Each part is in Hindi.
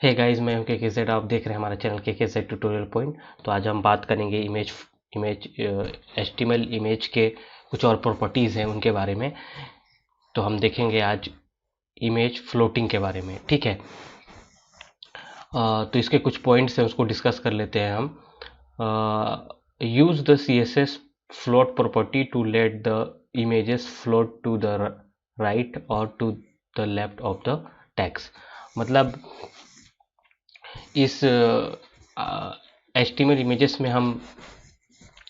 हे गाइस, मैं हूं के जेड। आप देख रहे हैं हमारा चैनल के जेड ट्यूटोरियल पॉइंट। तो आज हम बात करेंगे इमेज एचटीएमएल इमेज के कुछ और प्रॉपर्टीज़ हैं उनके बारे में। तो हम देखेंगे आज इमेज फ्लोटिंग के बारे में, ठीक है। तो इसके कुछ पॉइंट्स हैं, उसको डिस्कस कर लेते हैं हम। Use the CSS float property to let the images float to the right और to the left of the text. मतलब इस HTML इमेजेस में हम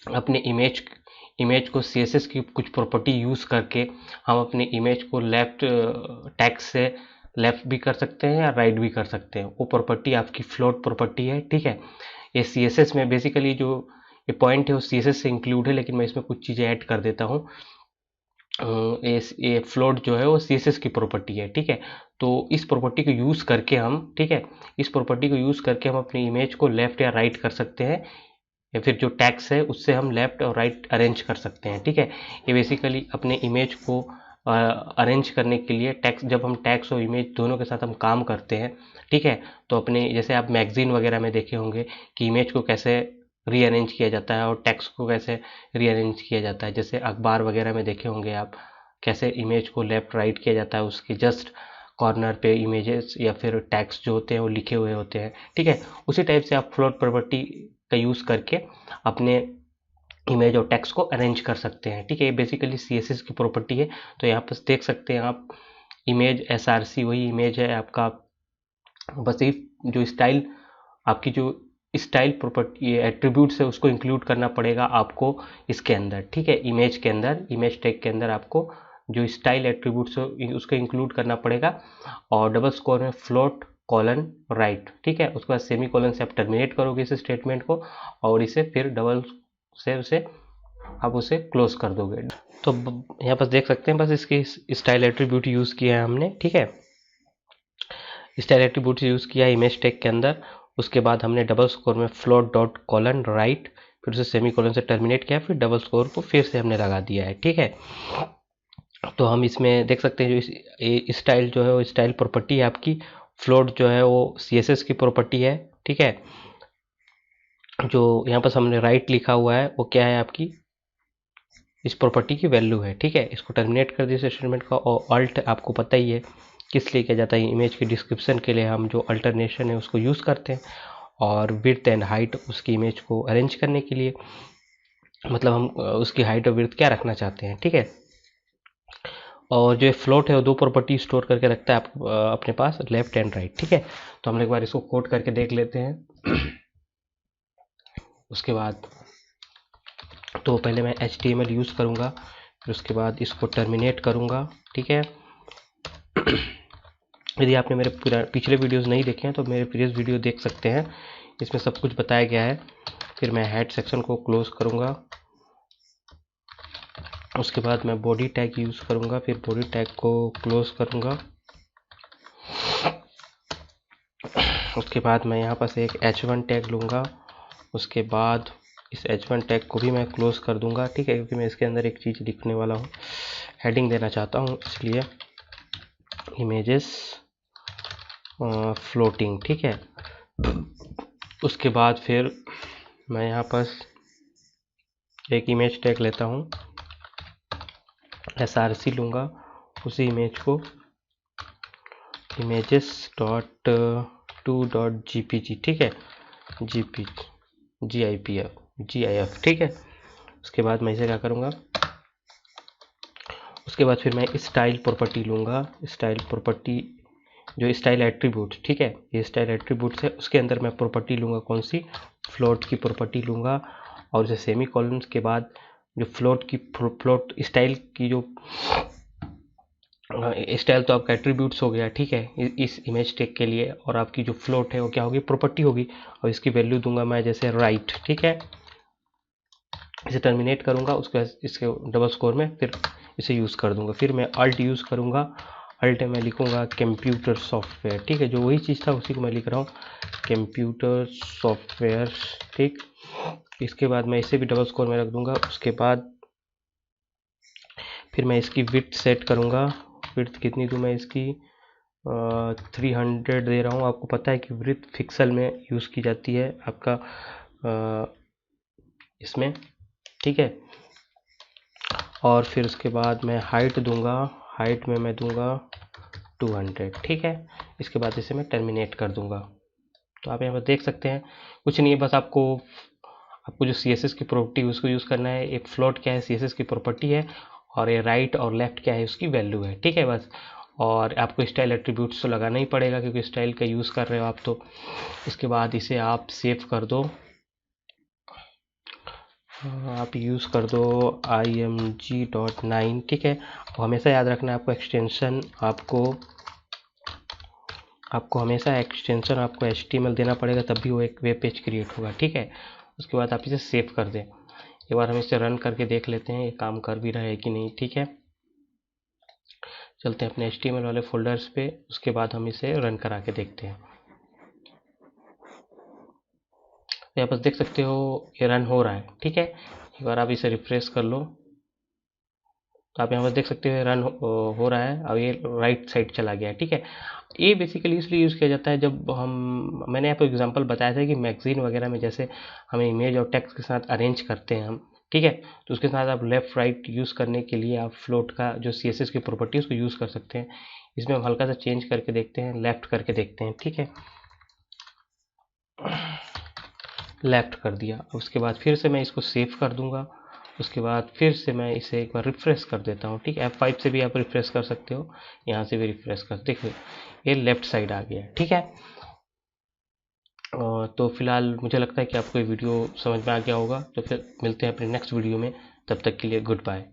अपने इमेज को CSS की कुछ प्रॉपर्टी यूज़ करके हम अपने इमेज को लेफ्ट टेक्स्ट से लेफ्ट भी कर सकते हैं या राइट भी कर सकते हैं। वो प्रॉपर्टी आपकी फ्लोट प्रॉपर्टी है, ठीक है। ये CSS में बेसिकली जो ये पॉइंट है वो CSS से इंक्लूड है, लेकिन मैं इसमें कुछ चीज़ें ऐड कर देता हूँ। ये फ्लोट जो है वो CSS की प्रॉपर्टी है, ठीक है। तो इस प्रॉपर्टी को यूज़ करके हम, ठीक है, इस प्रॉपर्टी को यूज़ करके हम अपनी इमेज को लेफ्ट या राइट कर सकते हैं, या फिर जो टैक्स है उससे हम लेफ्ट और राइट अरेंज कर सकते हैं, ठीक है। ये बेसिकली अपने इमेज को अरेंज करने के लिए टैक्स, जब हम टैक्स और इमेज दोनों के साथ हम काम करते हैं, ठीक है, तो अपने जैसे आप मैगजीन वगैरह में देखे होंगे कि इमेज को कैसे रीअरेंज किया जाता है और टेक्स्ट को कैसे रीअरेंज किया जाता है। जैसे अखबार वगैरह में देखे होंगे आप कैसे इमेज को लेफ्ट राइट किया जाता है, उसके जस्ट कॉर्नर पे इमेजेस या फिर टेक्स्ट जो होते हैं वो लिखे हुए होते हैं, ठीक है। उसी टाइप से आप फ्लोट प्रॉपर्टी का यूज़ करके अपने इमेज और टेक्स्ट को अरेंज कर सकते हैं, ठीक है। ये बेसिकली CSS की प्रॉपर्टी है। तो यहाँ पर देख सकते हैं आप, इमेज SRC वही इमेज है आपका, बस ये जो स्टाइल, आपकी जो स्टाइल प्रॉपर्टी एट्रीब्यूट्स है उसको इंक्लूड करना पड़ेगा आपको इसके अंदर, ठीक है। इमेज के अंदर, इमेज टैग के अंदर आपको जो स्टाइल एट्रीब्यूट्स है उसको इंक्लूड करना पड़ेगा। और डबल स्कोर में फ्लोट कॉलन राइट, ठीक है। उसके बाद सेमी कॉलन से आप टर्मिनेट करोगे इस स्टेटमेंट को और इसे फिर डबल से उसे आप उसे क्लोज कर दोगे। तो यहाँ पर देख सकते हैं बस इसकी स्टाइल एट्रीब्यूट यूज़ किया है हमने, ठीक है। स्टाइल एट्रीब्यूट यूज़ किया इमेज टैग के अंदर। उसके बाद हमने डबल स्कोर में फ्लोट डॉट कॉलन राइट, फिर उसे सेमी कॉलन से टर्मिनेट किया, फिर डबल स्कोर को फिर से हमने लगा दिया है, ठीक है। तो हम इसमें देख सकते हैं जो स्टाइल जो है वो स्टाइल प्रॉपर्टी है आपकी। फ्लोट जो है वो CSS की प्रॉपर्टी है, ठीक है। जो यहाँ पर हमने राइट लिखा हुआ है वो क्या है, आपकी इस प्रॉपर्टी की वैल्यू है, ठीक है। इसको टर्मिनेट कर दिया स्टेटमेंट का। और अल्ट आपको पता ही है किस लिए किया जाता है, इमेज की डिस्क्रिप्शन के लिए हम जो अल्टरनेशन है उसको यूज़ करते हैं। और विड्थ एंड हाइट उसकी इमेज को अरेंज करने के लिए, मतलब हम उसकी हाइट और विड्थ क्या रखना चाहते हैं, ठीक है। और जो फ्लोट है वो दो प्रॉपर्टी स्टोर करके रखता है आप अपने पास, लेफ्ट एंड राइट, ठीक है। तो हम एक बार इसको कोड करके देख लेते हैं। उसके बाद तो पहले मैं HTML यूज़ करूँगा, फिर उसके बाद इसको टर्मिनेट करूँगा, ठीक है। यदि आपने मेरे पिछले वीडियोस नहीं देखे हैं तो मेरे प्रीवियस वीडियो देख सकते हैं, इसमें सब कुछ बताया गया है। फिर मैं हेड सेक्शन को क्लोज करूँगा। उसके बाद मैं बॉडी टैग यूज़ करूँगा, फिर बॉडी टैग को क्लोज करूँगा। उसके बाद मैं यहाँ पर से एक H1 टैग लूँगा। उसके बाद इस H1 टैग को भी मैं क्लोज कर दूँगा, ठीक है, क्योंकि मैं इसके अंदर एक चीज़ लिखने वाला हूँ, हेडिंग देना चाहता हूँ, इसलिए इमेजेस फ्लोटिंग, ठीक है। उसके बाद फिर मैं यहाँ पर एक इमेज टैग लेता हूँ, SRC लूँगा, उसी इमेज को images dot to dot GPG, ठीक है, GIF, ठीक है। उसके बाद मैं इसे क्या करूँगा, उसके बाद फिर मैं स्टाइल प्रॉपर्टी लूँगा, स्टाइल प्रॉपर्टी जो स्टाइल एट्रीब्यूट, ठीक है, ये स्टाइल एट्रीब्यूट है, उसके अंदर मैं प्रॉपर्टी लूँगा कौन सी, फ्लोट की प्रॉपर्टी लूँगा। और उसे सेमी कॉलन के बाद जो फ्लोट स्टाइल की जो स्टाइल तो आपका एट्रीब्यूट्स हो गया, ठीक है, इस इमेज टैग के लिए। और आपकी जो फ्लोट है वो क्या होगी, प्रॉपर्टी होगी। और इसकी वैल्यू दूंगा मैं जैसे राइट, ठीक है। इसे टर्मिनेट करूंगा, उसके बाद इसके डबल स्कोर में फिर इसे यूज़ कर दूंगा। फिर मैं अल्ट यूज़ करूंगा, अल्ट में लिखूंगा कंप्यूटर सॉफ्टवेयर, ठीक है, जो वही चीज़ था उसी को मैं लिख रहा हूँ, कंप्यूटर सॉफ्टवेयर, ठीक। इसके बाद मैं इसे भी डबल स्कोर में रख दूंगा। उसके बाद फिर मैं इसकी विड्थ सेट करूंगा, विड्थ कितनी दूँ मैं इसकी, 300 दे रहा हूँ। आपको पता है कि विड्थ पिक्सल में यूज़ की जाती है आपका इसमें, ठीक है। और फिर उसके बाद मैं हाइट दूंगा, हाइट में मैं दूंगा 200, ठीक है। इसके बाद इसे मैं टर्मिनेट कर दूंगा। तो आप यहाँ पर देख सकते हैं कुछ नहीं है, बस आपको जो CSS की प्रॉपर्टी है उसको यूज़ करना है। एक फ्लोट क्या है, CSS की प्रॉपर्टी है, और ये राइट और लेफ्ट क्या है, उसकी वैल्यू है, ठीक है बस। और आपको स्टाइल एट्रीब्यूट्स तो लगाना ही पड़ेगा क्योंकि स्टाइल का यूज़ कर रहे हो आप। तो इसके बाद इसे आप सेव कर दो, आप यूज़ कर दो img.9, ठीक है। और हमेशा याद रखना है आपको एक्सटेंशन, आपको हमेशा एक्सटेंशन आपको HTML देना पड़ेगा, तब भी वो एक वेब पेज क्रिएट होगा, ठीक है। उसके बाद आप इसे सेव कर दें। एक बार हम इसे रन करके देख लेते हैं ये काम कर भी रहा है कि नहीं, ठीक है। चलते हैं अपने HTML वाले फोल्डर्स पे, उसके बाद हम इसे रन करा के देखते हैं। यहाँ पर देख सकते हो ये रन हो रहा है, ठीक है। एक बार आप इसे रिफ्रेश कर लो, तो आप यहाँ पर देख सकते हो रन हो रहा है। अब ये राइट साइड चला गया है, ठीक है। ये बेसिकली इसलिए यूज़ किया जाता है जब मैंने आपको एग्जांपल बताया था कि मैगजीन वगैरह में जैसे हमें इमेज और टेक्स्ट के साथ अरेंज करते हैं हम, ठीक है। तो उसके साथ आप लेफ़्ट राइट यूज़ करने के लिए आप फ्लोट का जो CSS की प्रॉपर्टी है उसको यूज़ कर सकते हैं। इसमें हम हल्का सा चेंज करके देखते हैं, लेफ़्ट करके देखते हैं, ठीक है। लेफ़्ट कर दिया। उसके बाद फिर से मैं इसको सेव कर दूंगा। उसके बाद फिर से मैं इसे एक बार रिफ्रेश कर देता हूँ, ठीक है। F5 से भी आप रिफ्रेश कर सकते हो, यहाँ से भी रिफ्रेश कर, देखिए ये लेफ्ट साइड आ गया, ठीक है। तो फिलहाल मुझे लगता है कि आपको ये वीडियो समझ में आ गया होगा। तो फिर मिलते हैं अपने नेक्स्ट वीडियो में, तब तक के लिए गुड बाय।